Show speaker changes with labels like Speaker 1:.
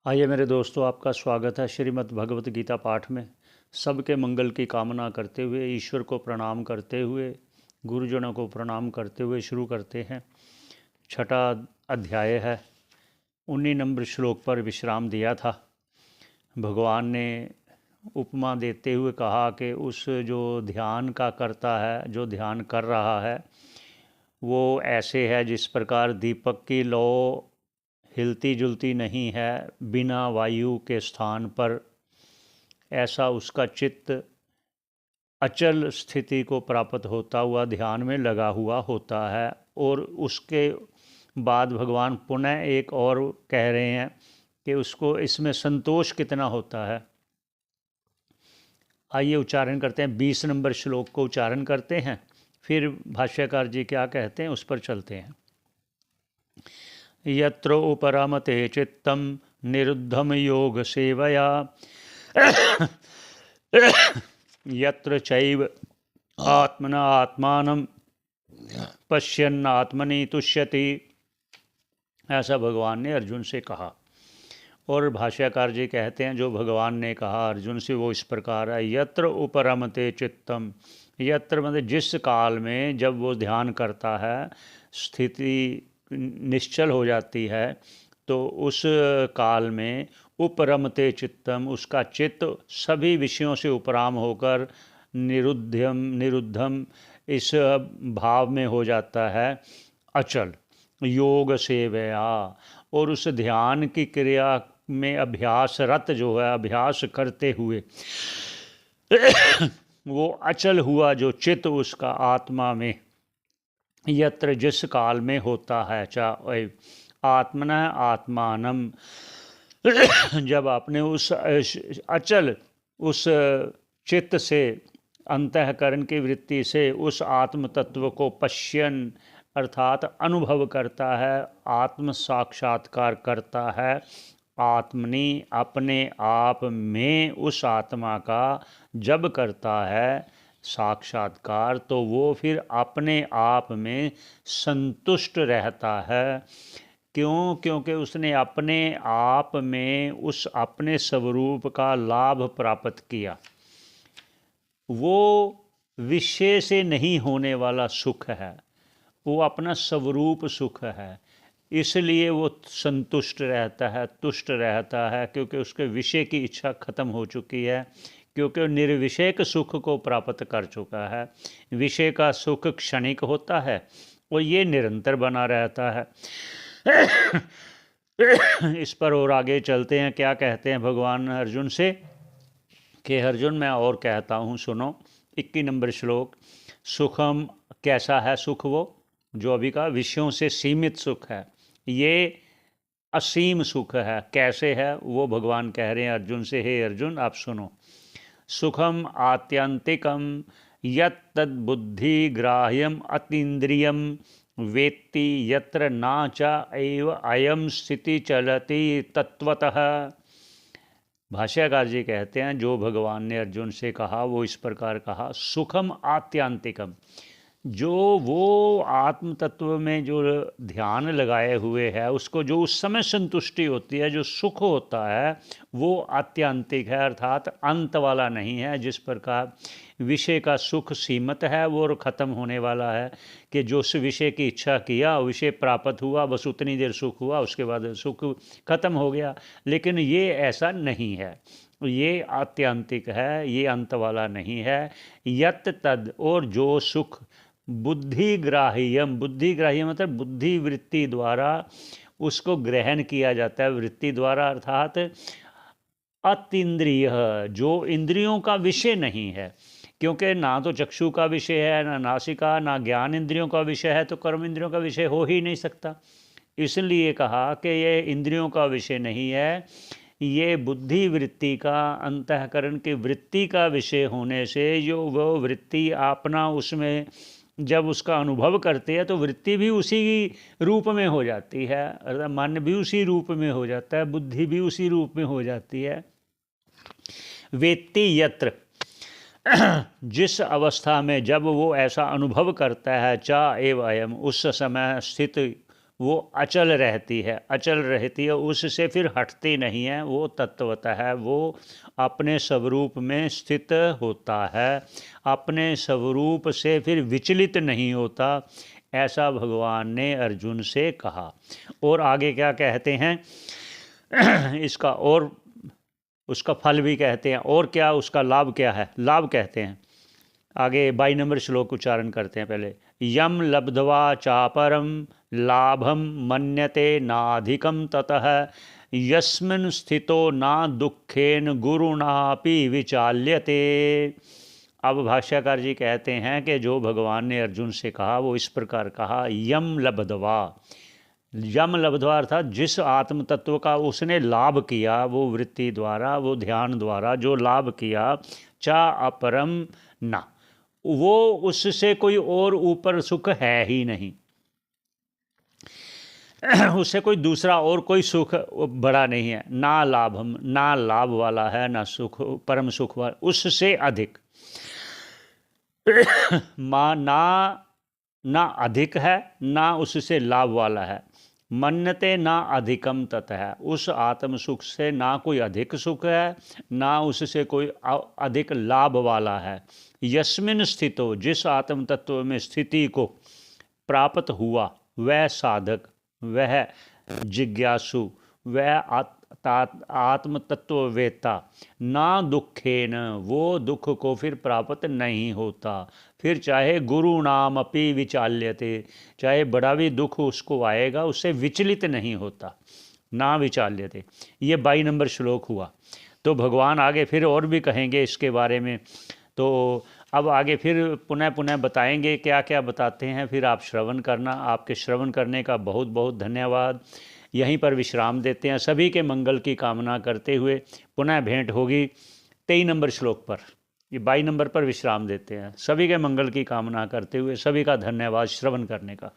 Speaker 1: आइए मेरे दोस्तों, आपका स्वागत है श्रीमद् भगवत गीता पाठ में। सबके मंगल की कामना करते हुए, ईश्वर को प्रणाम करते हुए, गुरुजनों को प्रणाम करते हुए शुरू करते हैं। छठा अध्याय है। 19 नंबर श्लोक पर विश्राम दिया था। भगवान ने उपमा देते हुए कहा कि उस जो ध्यान का करता है, जो ध्यान कर रहा है, वो ऐसे है जिस प्रकार दीपक की लौ हिलती जुलती नहीं है बिना वायु के स्थान पर, ऐसा उसका चित्त अचल स्थिति को प्राप्त होता हुआ ध्यान में लगा हुआ होता है। और उसके बाद भगवान पुनः एक और कह रहे हैं कि उसको इसमें संतोष कितना होता है। आइए उच्चारण करते हैं। 20 नंबर श्लोक को उच्चारण करते हैं, फिर भाष्यकार जी क्या कहते हैं उस पर चलते हैं। यत्र उपरमते चित्तम निरुद्धम योग सेवया यत्र चैव आत्मना आत्मानं पश्यन् आत्मनि तुष्यति, ऐसा भगवान ने अर्जुन से कहा। और भाष्यकार जी कहते हैं जो भगवान ने कहा अर्जुन से वो इस प्रकार है। यत्र उपरमते चित्तम, यत्र मतलब जिस काल में जब वो ध्यान करता है, स्थिति निश्चल हो जाती है, तो उस काल में उपरमते चित्तम, उसका चित्त सभी विषयों से उपराम होकर निरुद्धम इस भाव में हो जाता है, अचल। योग सेवया, और उस ध्यान की क्रिया में अभ्यासरत जो है, अभ्यास करते हुए वो अचल हुआ जो चित्त उसका आत्मा में, यत्र जिस काल में होता है, चाहे आत्मना आत्मानम, जब आपने उस अचल उस चित्त से, अंतःकरण की वृत्ति से उस आत्म तत्व को पश्यन अर्थात अनुभव करता है, आत्म साक्षात्कार करता है, आत्मनि अपने आप में उस आत्मा का जब करता है साक्षात्कार, तो वो फिर अपने आप में संतुष्ट रहता है। क्यों? क्योंकि उसने अपने आप में उस अपने स्वरूप का लाभ प्राप्त किया। वो विषय से नहीं होने वाला सुख है, वो अपना स्वरूप सुख है, इसलिए वो संतुष्ट रहता है, तुष्ट रहता है, क्योंकि उसके विषय की इच्छा खत्म हो चुकी है, क्योंकि वो निर्विषयक सुख को प्राप्त कर चुका है। विषय का सुख क्षणिक होता है और ये निरंतर बना रहता है। इस पर और आगे चलते हैं। क्या कहते हैं भगवान अर्जुन से कि अर्जुन मैं और कहता हूँ, सुनो। 21 नंबर श्लोक। सुखम, कैसा है सुख? वो जो अभी का विषयों से सीमित सुख है, ये असीम सुख है। कैसे है वो भगवान कह रहे हैं अर्जुन से, हे अर्जुन आप सुनो। सुखम आत्यंतिकम यत्तद्बुद्धि ग्राह्यम अतीन्द्रियम वेत्ति यत्र न च एव अयम स्थिति चलति तत्वतः। भाष्यकार जी कहते हैं जो भगवान ने अर्जुन से कहा वो इस प्रकार कहा, सुखम आत्यंतिकम, जो वो आत्म तत्व में जो ध्यान लगाए हुए है उसको जो उस समय संतुष्टि होती है, जो सुख होता है, वो आत्यंतिक है, अर्थात अंत वाला नहीं है। जिस प्रकार विषय का सुख सीमित है, वो ख़त्म होने वाला है, कि जो उस विषय की इच्छा किया, विषय प्राप्त हुआ, बस उतनी देर सुख हुआ, उसके बाद सुख खत्म हो गया। लेकिन ये ऐसा नहीं है, ये आत्यंतिक है, ये अंत वाला नहीं है। यत तद, और जो सुख बुद्धिग्राह्यम, बुद्धिग्राह्य मतलब बुद्धि वृत्ति द्वारा उसको ग्रहण किया जाता है, वृत्ति द्वारा, अर्थात अतीन्द्रिय, जो इंद्रियों का विषय नहीं है। क्योंकि ना तो चक्षु का विषय है, ना नासिका, ना ज्ञान इंद्रियों का विषय है, तो कर्म इंद्रियों का विषय हो ही नहीं सकता। इसलिए कहा कि ये इंद्रियों का विषय नहीं है, ये बुद्धि वृत्ति का, अंतःकरण की वृत्ति का विषय होने से जो वो वृत्ति अपना उसमें जब उसका अनुभव करते हैं तो वृत्ति भी उसी रूप में हो जाती है, अर्थात मन भी उसी रूप में हो जाता है, बुद्धि भी उसी रूप में हो जाती है। वेत्ति यत्र, जिस अवस्था में जब वो ऐसा अनुभव करता है, चा एव अयम, उस समय स्थित वो अचल रहती है, अचल रहती है, उससे फिर हटती नहीं है, वो तत्वतः है, वो अपने स्वरूप में स्थित होता है, अपने स्वरूप से फिर विचलित नहीं होता, ऐसा भगवान ने अर्जुन से कहा। और आगे क्या कहते हैं इसका, और उसका फल भी कहते हैं, और क्या उसका लाभ क्या है, लाभ कहते हैं। आगे 22 नंबर श्लोक उच्चारण करते हैं पहले। यम लब्ध्वा चापरम लाभम मन्यते नाधिकम ततः यस्मिन् स्थितो ना दुखेन गुरुणापि विचाल्यते। अब भाष्यकार जी कहते हैं कि जो भगवान ने अर्जुन से कहा वो इस प्रकार कहा, यम लब्ध्वा, यम लब्ध्वा अर्थात जिस आत्म तत्व का उसने लाभ किया, वो वृत्ति द्वारा, वो ध्यान द्वारा जो लाभ किया, चा अपरम ना, वो उससे कोई और ऊपर सुख है ही नहीं, उससे कोई दूसरा और कोई सुख बड़ा नहीं है, ना लाभम, ना लाभ वाला है, ना सुख, परम सुख वाला, उससे अधिक माँ ना अधिक है, ना उससे लाभ वाला है, मन्यते ना अधिकम ततः है, उस आत्म सुख से ना कोई अधिक सुख है, ना उससे कोई अधिक लाभ वाला है। यस्मिन स्थितो, जिस आत्म तत्व में स्थिति को प्राप्त हुआ, वह साधक, वह जिज्ञासु, वह आत्म तत्ववेत्ता, ना दुखेन, वो दुख को फिर प्राप्त नहीं होता, फिर चाहे गुरु नाम अपि विचाल्यते, चाहे बड़ा भी दुख उसको आएगा, उससे विचलित नहीं होता, ना विचाल्यते। ये 22 नंबर श्लोक हुआ। तो भगवान आगे फिर और भी कहेंगे इसके बारे में, तो अब आगे फिर पुनः पुनः बताएंगे, क्या क्या बताते हैं, फिर आप श्रवण करना। आपके श्रवण करने का बहुत बहुत धन्यवाद। यहीं पर विश्राम देते हैं, सभी के मंगल की कामना करते हुए पुनः भेंट होगी 23 नंबर श्लोक पर। ये 22 नंबर पर विश्राम देते हैं, सभी के मंगल की कामना करते हुए, सभी का धन्यवाद श्रवण करने का।